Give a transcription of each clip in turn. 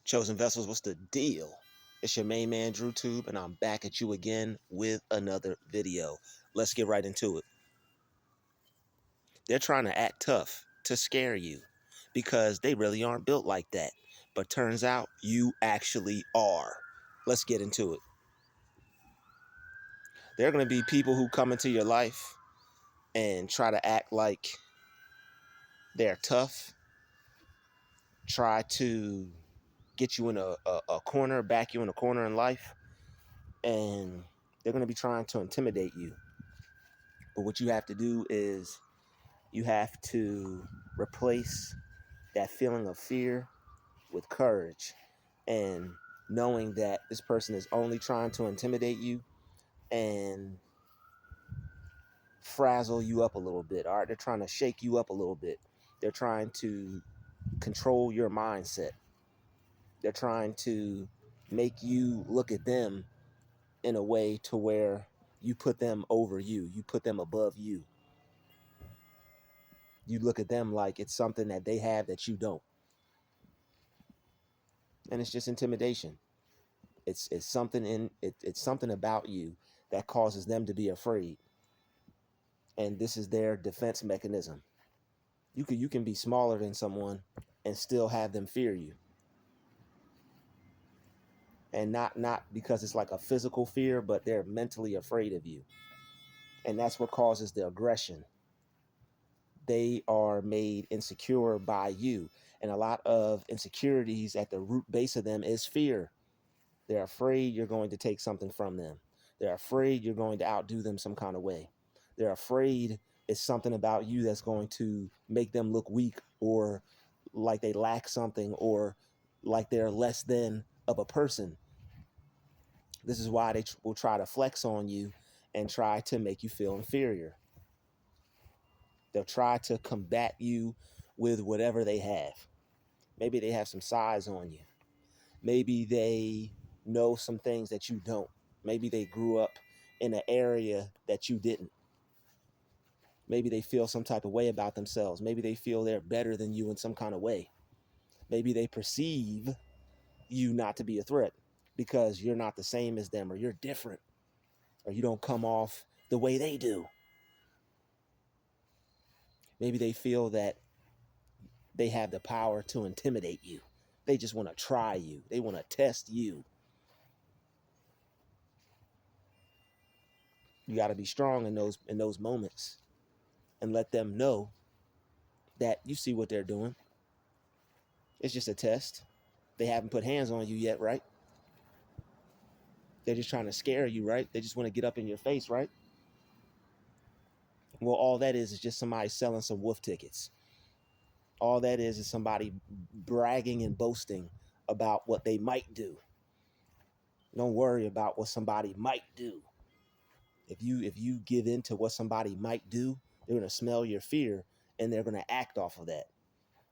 Chosen Vessels, what's the deal? It's your main man, Druuill, and I'm back at you again with another video. Let's get right into it. They're trying to act tough to scare you because they really aren't built like that. But turns out you actually are. Let's get into it. There are going to be people who come into your life and try to act like they're tough, try to get you in a corner, back you in a corner in life, and they're going to be trying to intimidate you. But what you have to do is you have to replace that feeling of fear with courage and knowing that this person is only trying to intimidate you and frazzle you up a little bit. All right, they're trying to shake you up a little bit. They're trying to control your mindset. They're trying to make you look at them in a way to where you put them over you. You put them above you. You look at them like it's something that they have that you don't. And it's just intimidation. It's something it's something about you that causes them to be afraid. And this is their defense mechanism. You can be smaller than someone and still have them fear you. And not because it's like a physical fear, but they're mentally afraid of you. And that's what causes the aggression. They are made insecure by you. And a lot of insecurities at the root base of them is fear. They're afraid you're going to take something from them. They're afraid you're going to outdo them some kind of way. They're afraid it's something about you that's going to make them look weak or like they lack something or like they're less than of a person. This is why they will try to flex on you and try to make you feel inferior. They'll try to combat you with whatever they have. Maybe they have some size on you. Maybe they know some things that you don't. Maybe they grew up in an area that you didn't. Maybe they feel some type of way about themselves. Maybe they feel they're better than you in some kind of way. Maybe they perceive you not to be a threat because you're not the same as them, or you're different, or you don't come off the way they do. Maybe they feel that they have the power to intimidate you. They just want to try you. They want to test you. You got to be strong in those moments and let them know that you see what they're doing. It's just a test. They haven't put hands on you yet, right? They're just trying to scare you, right? They just want to get up in your face, right? Well, all that is just somebody selling some wolf tickets. All that is somebody bragging and boasting about what they might do. Don't worry about what somebody might do. If you give in to what somebody might do, they're going to smell your fear and they're going to act off of that.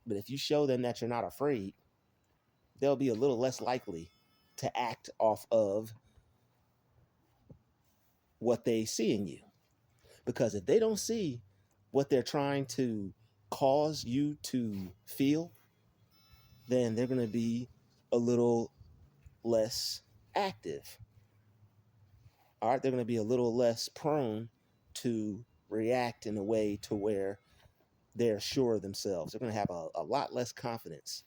But if you show them that you're not afraid, they'll be a little less likely to act off of what they see in you. Because if they don't see what they're trying to cause you to feel, then they're going to be a little less active. All right, they're going to be a little less prone to react in a way to where they're sure of themselves. They're going to have a lot less confidence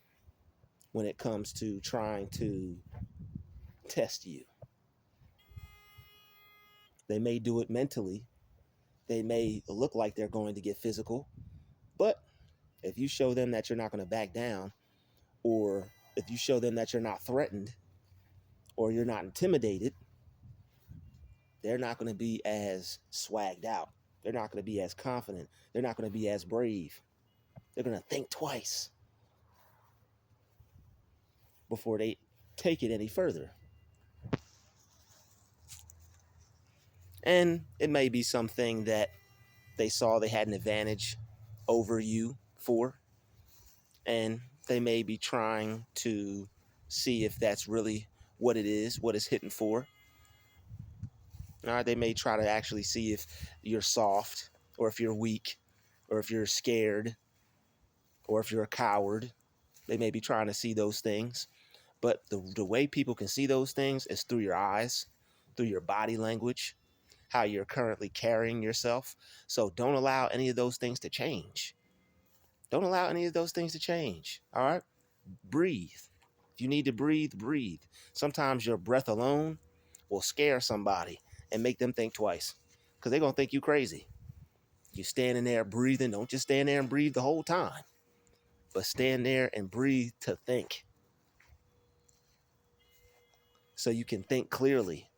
when it comes to trying to test you. They may do it mentally. They may look like they're going to get physical. But if you show them that you're not going to back down, or if you show them that you're not threatened or you're not intimidated, they're not going to be as swagged out. They're not going to be as confident. They're not going to be as brave. They're going to think twice before they take it any further. And it may be something that they saw they had an advantage over you for, and they may be trying to see if that's really what it is, what it's hitting for. All right, they may try to actually see if you're soft, or if you're weak, or if you're scared, or if you're a coward. They may be trying to see those things. But the way people can see those things is through your eyes, through your body language, how you're currently carrying yourself. So don't allow any of those things to change. Don't allow any of those things to change. All right? Breathe. If you need to breathe, breathe. Sometimes your breath alone will scare somebody and make them think twice because they're going to think you crazy. You standing there breathing. Don't just stand there and breathe the whole time, but stand there and breathe to think so you can think clearly.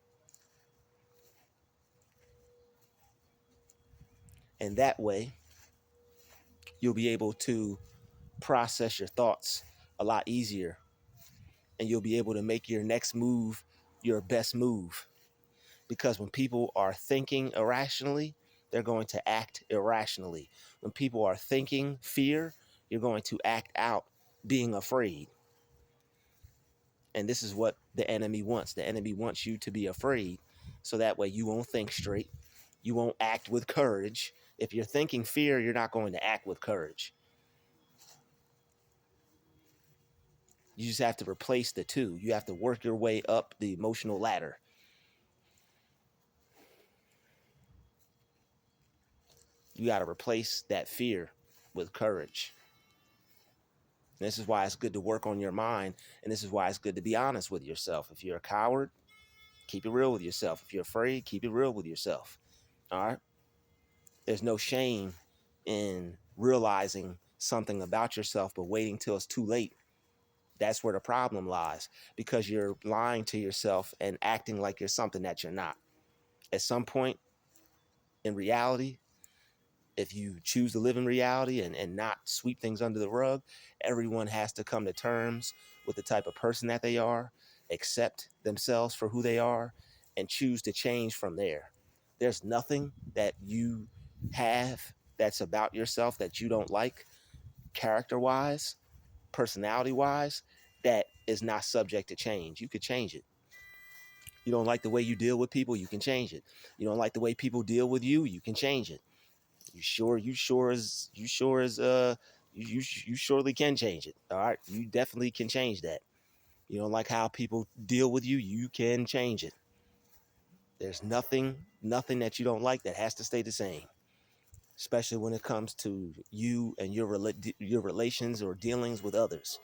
And that way, you'll be able to process your thoughts a lot easier, and you'll be able to make your next move your best move. Because when people are thinking irrationally, they're going to act irrationally. When people are thinking fear, you're going to act out being afraid. And this is what the enemy wants. The enemy wants you to be afraid, so that way you won't think straight. You won't act with courage. If you're thinking fear, you're not going to act with courage. You just have to replace the two. You have to work your way up the emotional ladder. You got to replace that fear with courage. And this is why it's good to work on your mind. And this is why it's good to be honest with yourself. If you're a coward, keep it real with yourself. If you're afraid, keep it real with yourself. All right? There's no shame in realizing something about yourself, but waiting till it's too late. That's where the problem lies, because you're lying to yourself and acting like you're something that you're not. At some point in reality, if you choose to live in reality and not sweep things under the rug, everyone has to come to terms with the type of person that they are, accept themselves for who they are, and choose to change from there. There's nothing that you have that's about yourself that you don't like, character-wise, personality-wise, that is not subject to change. You could change it. You don't like the way you deal with people, you can change it. You don't like the way people deal with you, you can change it. You surely can change it. All right. You definitely can change that. You don't like how people deal with you, you can change it. There's nothing that you don't like that has to stay the same, especially when it comes to you and your relations or dealings with others.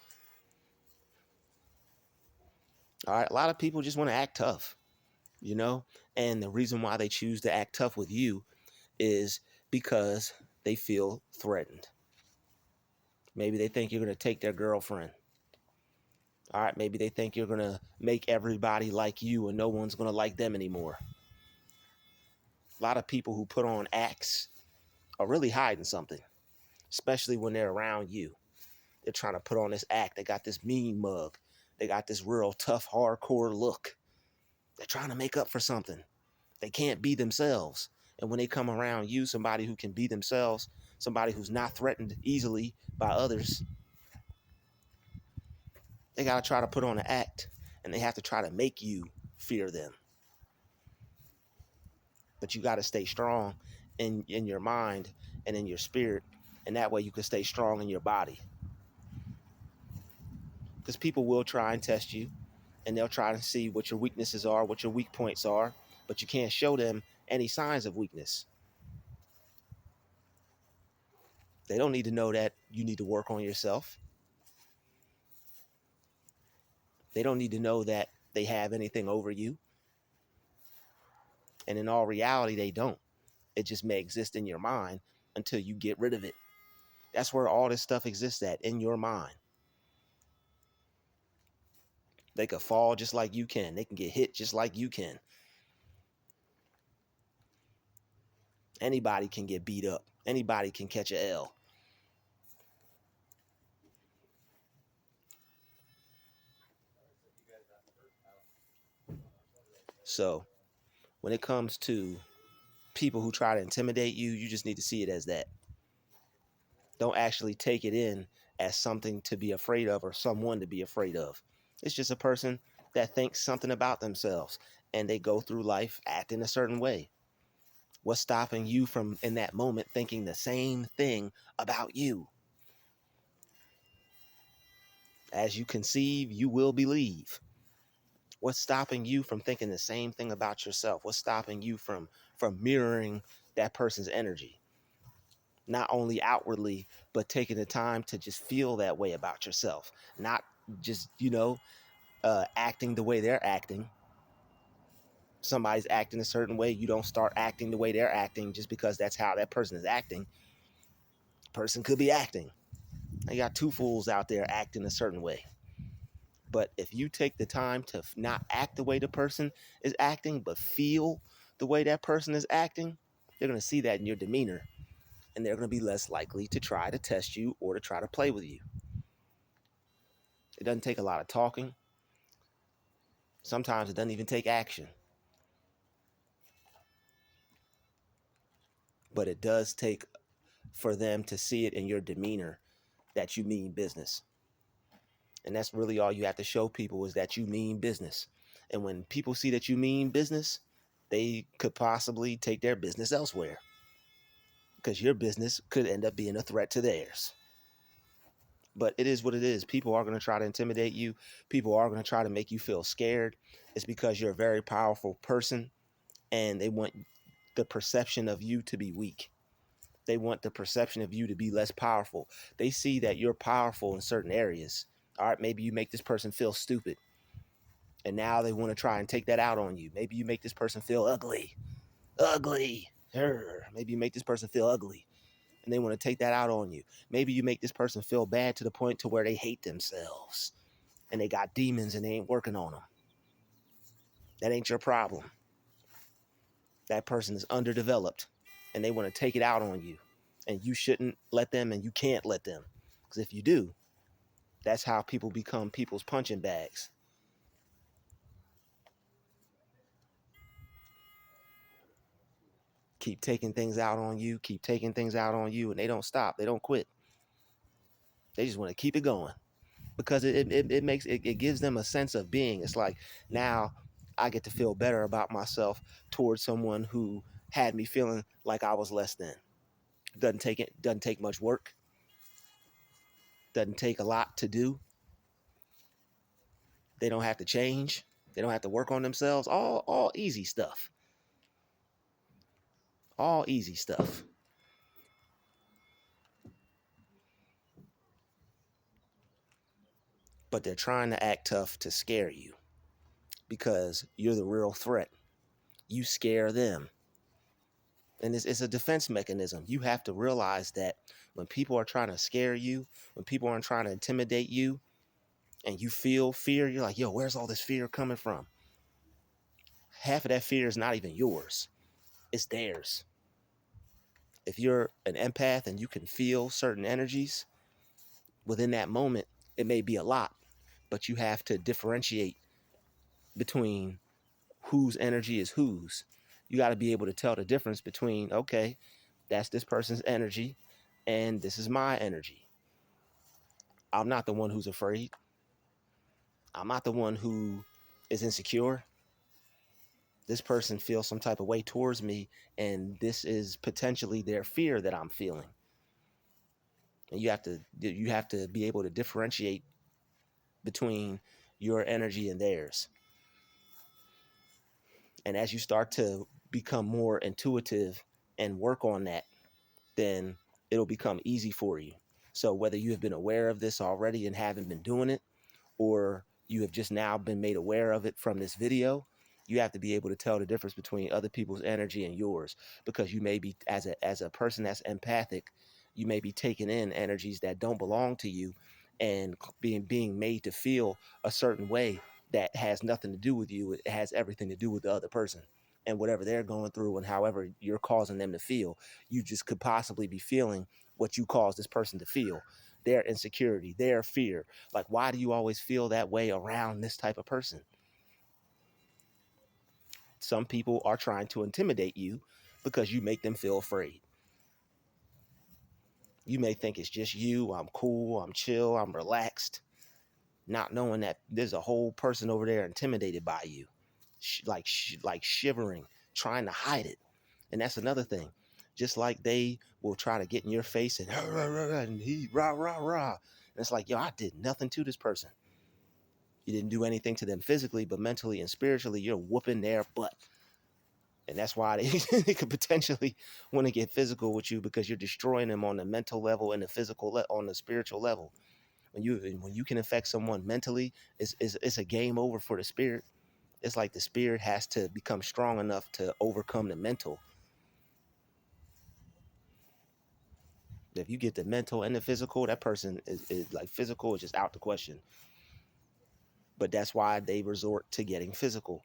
All right. A lot of people just want to act tough, you know, and the reason why they choose to act tough with you is because they feel threatened. Maybe they think you're going to take their girlfriend. All right, maybe they think you're going to make everybody like you and no one's going to like them anymore. A lot of people who put on acts are really hiding something, especially when they're around you. They're trying to put on this act. They got this mean mug. They got this real tough, hardcore look. They're trying to make up for something. They can't be themselves. And when they come around you, somebody who can be themselves, somebody who's not threatened easily by others, they got to try to put on an act, and they have to try to make you fear them. But you got to stay strong in your mind and in your spirit, and that way you can stay strong in your body. Because people will try and test you, and they'll try to see what your weaknesses are, what your weak points are, but you can't show them any signs of weakness. They don't need to know that you need to work on yourself. They don't need to know that they have anything over you. And in all reality, they don't. It just may exist in your mind until you get rid of it. That's where all this stuff exists at, in your mind. They could fall just like you can. They can get hit just like you can. Anybody can get beat up. Anybody can catch a L. So when it comes to people who try to intimidate you, you just need to see it as that. Don't actually take it in as something to be afraid of or someone to be afraid of. It's just a person that thinks something about themselves, and they go through life acting a certain way. What's stopping you from, in that moment, thinking the same thing about you? As you conceive, you will believe. What's stopping you from thinking the same thing about yourself? What's stopping you from mirroring that person's energy? Not only outwardly, but taking the time to just feel that way about yourself. Not just, acting the way they're acting. Somebody's acting a certain way, you don't start acting the way they're acting just because that's how that person is acting. Person could be acting. You got two fools out there acting a certain way. But if you take the time to not act the way the person is acting, but feel the way that person is acting, they're going to see that in your demeanor, and they're going to be less likely to try to test you or to try to play with you. It doesn't take a lot of talking. Sometimes it doesn't even take action. But it does take for them to see it in your demeanor that you mean business. And that's really all you have to show people, is that you mean business. And when people see that you mean business, they could possibly take their business elsewhere, because your business could end up being a threat to theirs. But it is what it is. People are going to try to intimidate you. People are going to try to make you feel scared. It's because you're a very powerful person, and they want the perception of you to be weak. They want the perception of you to be less powerful. They see that you're powerful in certain areas. All right, maybe you make this person feel stupid, and now they want to try and take that out on you. Maybe you make this person feel ugly. Maybe you make this person feel ugly, and they want to take that out on you. Maybe you make this person feel bad to the point to where they hate themselves, and they got demons and they ain't working on them. That ain't your problem. That person is underdeveloped, and they want to take it out on you, and you shouldn't let them, and you can't let them, because if you do, that's how people become people's punching bags. Keep taking things out on you, and they don't stop. They don't quit. They just want to keep it going, because it gives them a sense of being. It's like, now I get to feel better about myself towards someone who had me feeling like I was less than. Doesn't take much work. Doesn't take a lot to do. They don't have to change. They don't have to work on themselves. All easy stuff. All easy stuff. But they're trying to act tough to scare you, because you're the real threat. You scare them. And it's a defense mechanism. You have to realize that when people are trying to scare you, when people are trying to intimidate you, and you feel fear, you're like, yo, where's all this fear coming from? Half of that fear is not even yours. It's theirs. If you're an empath and you can feel certain energies within that moment, it may be a lot, but you have to differentiate between whose energy is whose. You got to be able to tell the difference between, okay, that's this person's energy, and this is my energy. I'm not the one who's afraid. I'm not the one who is insecure. This person feels some type of way towards me, and this is potentially their fear that I'm feeling. And you have to be able to differentiate between your energy and theirs. And as you start to become more intuitive and work on that, then it'll become easy for you. So whether you have been aware of this already and haven't been doing it, or you have just now been made aware of it from this video, you have to be able to tell the difference between other people's energy and yours, because you may be, as a person that's empathic, you may be taking in energies that don't belong to you, and being made to feel a certain way that has nothing to do with you. It has everything to do with the other person and whatever they're going through, and however you're causing them to feel. You just could possibly be feeling what you cause this person to feel, their insecurity, their fear. Like, why do you always feel that way around this type of person? Some people are trying to intimidate you because you make them feel afraid. You may think it's just you. I'm cool, I'm chill, I'm relaxed, not knowing that there's a whole person over there intimidated by you, like shivering, trying to hide it. And that's another thing. Just like they will try to get in your face and he rah rah rah, And it's like, yo, I did nothing to this person. You didn't do anything to them physically, but mentally and spiritually, you're whooping their butt. And that's why they could potentially want to get physical with you, because you're destroying them on the mental level and the physical on the spiritual level. When you can affect someone mentally, it's a game over for the spirit. It's like the spirit has to become strong enough to overcome the mental. If you get the mental and the physical, that person is like, physical is just out the question. But that's why they resort to getting physical.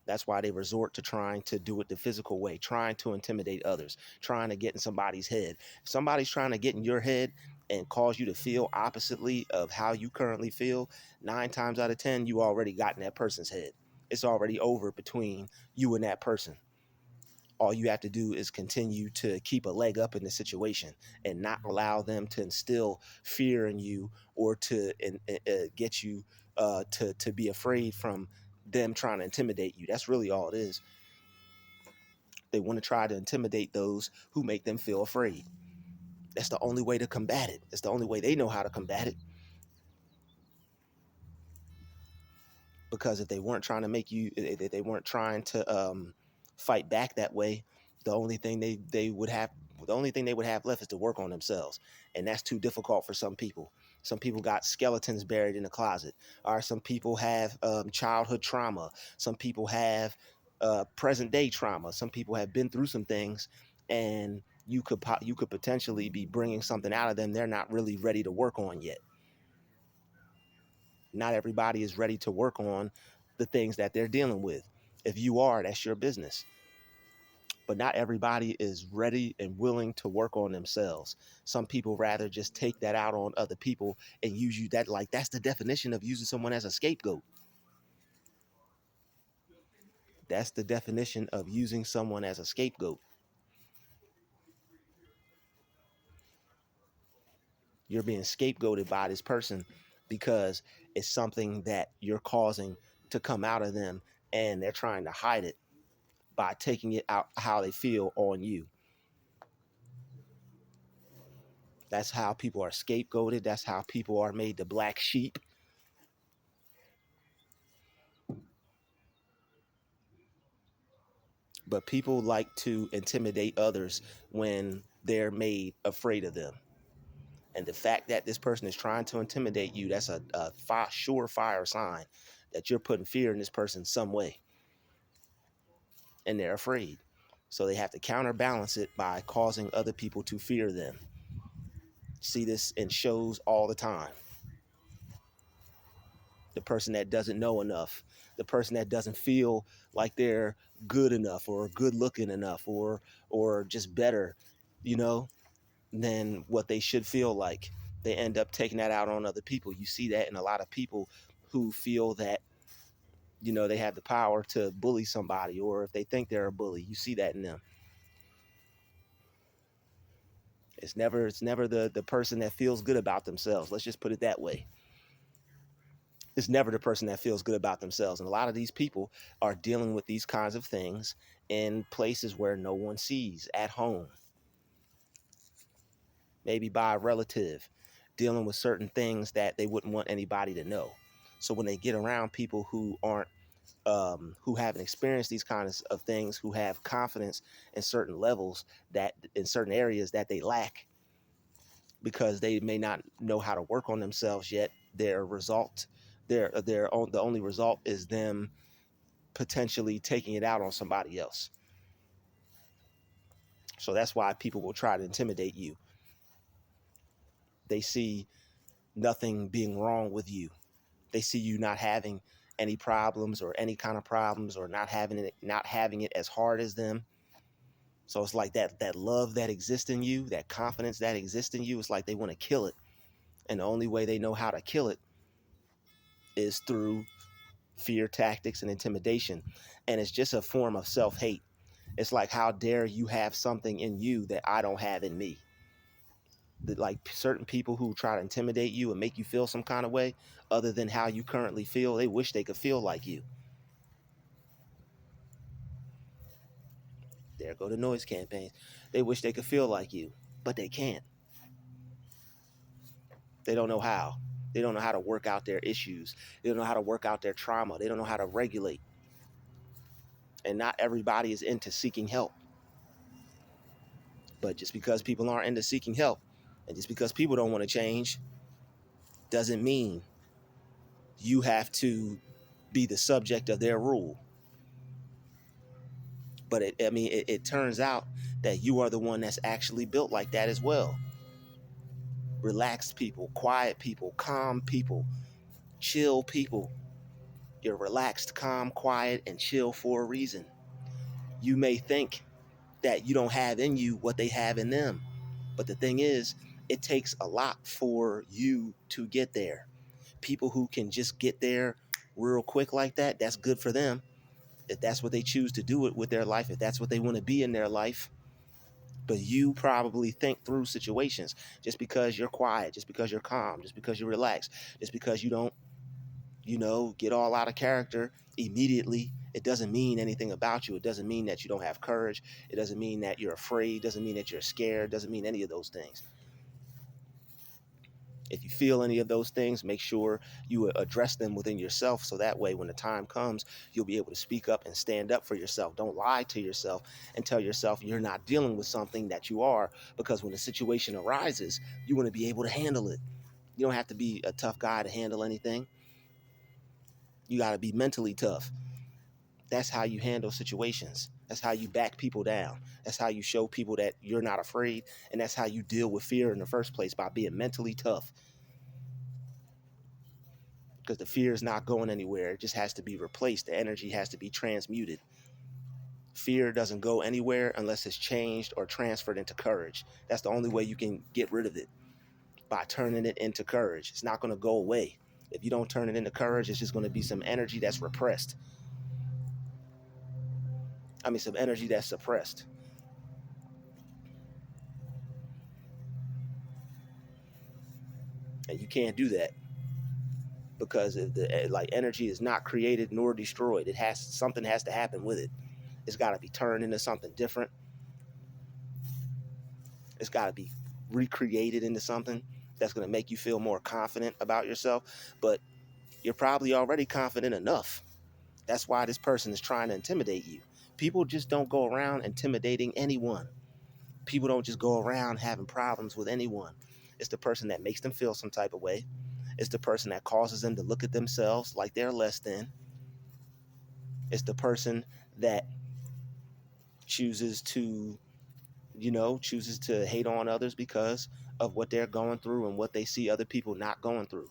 That's why they resort to trying to do it the physical way, trying to intimidate others, trying to get in somebody's head. If somebody's trying to get in your head and cause you to feel oppositely of how you currently feel, 9 times out of 10, you already got in that person's head. It's already over between you and that person. All you have to do is continue to keep a leg up in the situation and not allow them to instill fear in you, or to get you to be afraid from them trying to intimidate you. That's really all it is. They want to try to intimidate those who make them feel afraid. That's the only way to combat it. It's the only way they know how to combat it. Because if they weren't trying to make you, if they weren't trying to fight back that way, the only thing they would have, the only thing they would have left is to work on themselves, and that's too difficult for some people. Some people got skeletons buried in the closet, or some people have childhood trauma. Some people have present day trauma. Some people have been through some things, and you could potentially be bringing something out of them they're not really ready to work on yet. Not everybody is ready to work on the things that they're dealing with. If you are, that's your business. But not everybody is ready and willing to work on themselves. Some people rather just take that out on other people and use you. That, like, that's the definition of using someone as a scapegoat. That's the definition of using someone as a scapegoat. You're being scapegoated by this person because it's something that you're causing to come out of them, and they're trying to hide it by taking it out how they feel on you. That's how people are scapegoated. That's how people are made the black sheep. But people like to intimidate others when they're made afraid of them. And the fact that this person is trying to intimidate you, that's a surefire sign that you're putting fear in this person some way. And they're afraid. So they have to counterbalance it by causing other people to fear them. See this in shows all the time. The person that doesn't know enough, the person that doesn't feel like they're good enough or good looking enough or just better, you know, than what they should feel like. They end up taking that out on other people. You see that in a lot of people who feel that, you know, they have the power to bully somebody, or if they think they're a bully, you see that in them. It's never the person that feels good about themselves. Let's just put it that way. It's never the person that feels good about themselves. And a lot of these people are dealing with these kinds of things in places where no one sees, at home, maybe by a relative, dealing with certain things that they wouldn't want anybody to know. So when they get around people who aren't, who haven't experienced these kinds of things, who have confidence in certain levels, that in certain areas that they lack, because they may not know how to work on themselves yet, their result, the only result is them potentially taking it out on somebody else. So that's why people will try to intimidate you. They see nothing being wrong with you. They see you not having any problems or any kind of problems, or not having it as hard as them. So it's like that love that exists in you, that confidence that exists in you, it's like they want to kill it. And the only way they know how to kill it is through fear tactics and intimidation. And it's just a form of self-hate. It's like, how dare you have something in you that I don't have in me? Like certain people who try to intimidate you and make you feel some kind of way other than how you currently feel, they wish they could feel like you. There go the noise campaigns. They wish they could feel like you, but they can't. They don't know how. They don't know how to work out their issues. They don't know how to work out their trauma. They don't know how to regulate. And not everybody is into seeking help. But just because people aren't into seeking help, and just because people don't want to change, doesn't mean you have to be the subject of their rule. But it turns out that you are the one that's actually built like that as well. Relaxed people, quiet people, calm people, chill people. You're relaxed, calm, quiet, and chill for a reason. You may think that you don't have in you what they have in them. But the thing is, it takes a lot for you to get there. People who can just get there real quick like that, that's good for them. If that's what they choose to do it with their life, if that's what they want to be in their life. But you probably think through situations. Just because you're quiet, just because you're calm, just because you're relaxed, just because you don't, get all out of character immediately, it doesn't mean anything about you. It doesn't mean that you don't have courage. It doesn't mean that you're afraid. It doesn't mean that you're scared. It doesn't mean any of those things. If you feel any of those things, make sure you address them within yourself, so that way when the time comes, you'll be able to speak up and stand up for yourself. Don't lie to yourself and tell yourself you're not dealing with something that you are, because when the situation arises, you want to be able to handle it. You don't have to be a tough guy to handle anything. You got to be mentally tough. That's how you handle situations. That's how you back people down. That's how you show people that you're not afraid. And that's how you deal with fear in the first place, by being mentally tough. Because the fear is not going anywhere. It just has to be replaced. The energy has to be transmuted. Fear doesn't go anywhere unless it's changed or transferred into courage. That's the only way you can get rid of it, by turning it into courage. It's not going to go away. If you don't turn it into courage, it's just going to be some energy that's repressed. Some energy that's suppressed. And you can't do that, because if energy is not created nor destroyed. Something has to happen with it. It's got to be turned into something different. It's got to be recreated into something that's going to make you feel more confident about yourself. But you're probably already confident enough. That's why this person is trying to intimidate you. People just don't go around intimidating anyone. People don't just go around having problems with anyone. It's the person that makes them feel some type of way. It's the person that causes them to look at themselves like they're less than. It's the person that chooses to hate on others because of what they're going through and what they see other people not going through.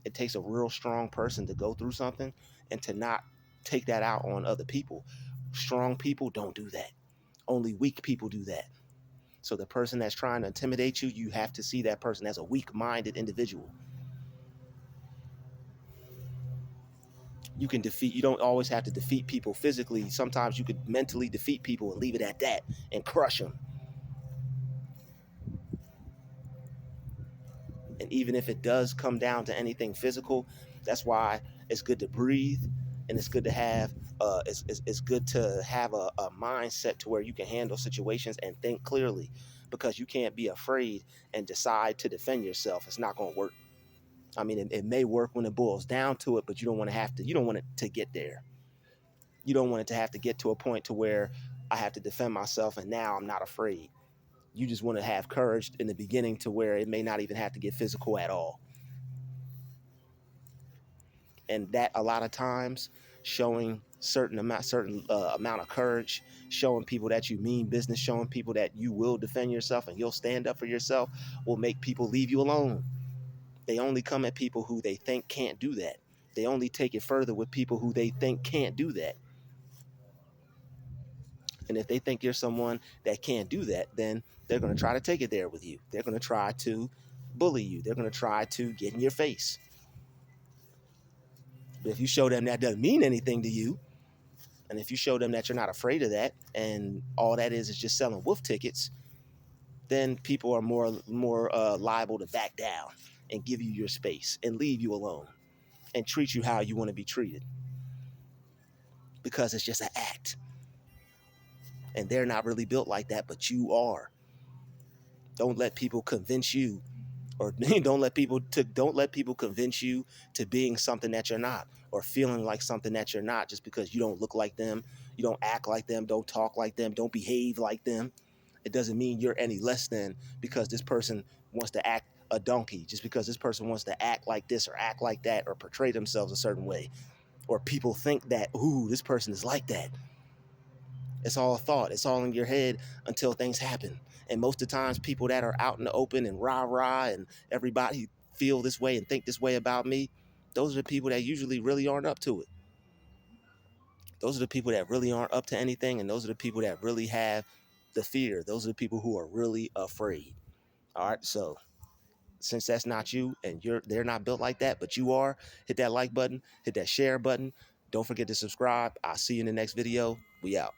It takes a real strong person to go through something and to not take that out on other people. Strong people don't do that. Only weak people do that. So the person that's trying to intimidate you, you have to see that person as a weak-minded individual. You don't always have to defeat people physically. Sometimes you could mentally defeat people and leave it at that and crush them. And even if it does come down to anything physical, that's why it's good to breathe, and it's good to have it's good to have a mindset to where you can handle situations and think clearly, because you can't be afraid and decide to defend yourself. It's not going to work. It may work when it boils down to it, but you don't want it to get there. You don't want it to have to get to a point to where I have to defend myself and now I'm not afraid. You just want to have courage in the beginning to where it may not even have to get physical at all. And that, a lot of times, showing certain amount of courage, showing people that you mean business, showing people that you will defend yourself and you'll stand up for yourself, will make people leave you alone. They only come at people who they think can't do that. They only take it further with people who they think can't do that. And if they think you're someone that can't do that, then they're going to try to take it there with you. They're going to try to bully you. They're going to try to get in your face. But if you show them that doesn't mean anything to you, and if you show them that you're not afraid of that, and all that is just selling wolf tickets, then people are more liable to back down and give you your space and leave you alone and treat you how you want to be treated, because it's just an act. And they're not really built like that, but you are. Don't let people convince you Or don't let people convince you to being something that you're not, or feeling like something that you're not, just because you don't look like them, you don't act like them, don't talk like them, don't behave like them. It doesn't mean you're any less than because this person wants to act a donkey, just because this person wants to act like this or act like that or portray themselves a certain way, or people think that, ooh, this person is like that. It's all a thought. It's all in your head until things happen. And most of the times, people that are out in the open and rah-rah and everybody feel this way and think this way about me, those are the people that usually really aren't up to it. Those are the people that really aren't up to anything, and those are the people that really have the fear. Those are the people who are really afraid. All right, so since that's not you and they're not built like that, but you are, hit that like button, hit that share button. Don't forget to subscribe. I'll see you in the next video. We out.